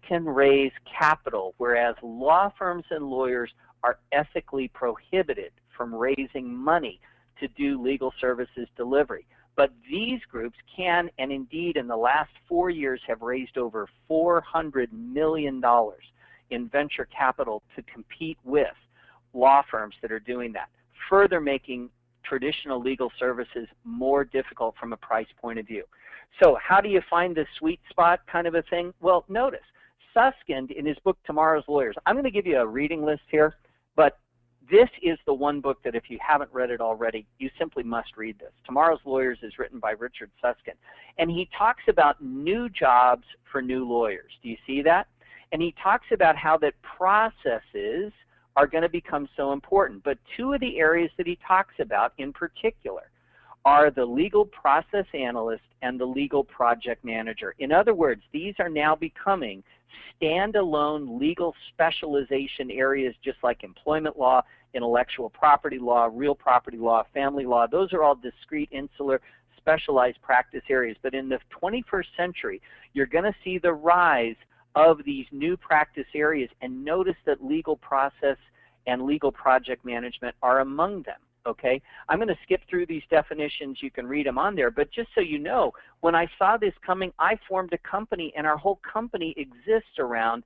can raise capital, whereas law firms and lawyers are ethically prohibited from raising money to do legal services delivery. But these groups can, and indeed in the last 4 years have raised over $400 million in venture capital to compete with law firms that are doing that, further making traditional legal services more difficult from a price point of view. So how do you find the sweet spot kind of a thing? Well, notice Susskind in his book Tomorrow's Lawyers, I'm going to give you a reading list here, but this is the one book that if you haven't read it already, you simply must read this. Tomorrow's Lawyers is written by Richard Susskind, and he talks about new jobs for new lawyers. Do you see that? And he talks about how that processes are going to become so important. But two of the areas that he talks about in particular are the legal process analyst and the legal project manager. In other words, these are now becoming standalone legal specialization areas, just like employment law, intellectual property law, real property law, family law. Those are all discrete, insular, specialized practice areas. But in the 21st century, you're going to see the rise of these new practice areas, and notice that legal process and legal project management are among them. Okay, I'm going to skip through these definitions. You can read them on there, but just so you know, when I saw this coming, I formed a company, and our whole company exists around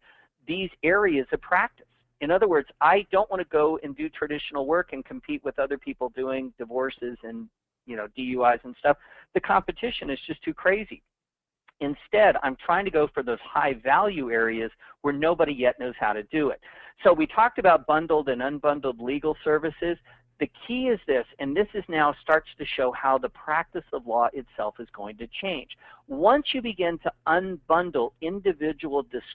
these areas of practice. In other words, I don't want to go and do traditional work and compete with other people doing divorces and, you know, DUIs and stuff. The competition is just too crazy. Instead, I'm trying to go for those high value areas where nobody yet knows how to do it. So we talked about bundled and unbundled legal services. The key is this, and this is now starts to show how the practice of law itself is going to change. Once you begin to unbundle individual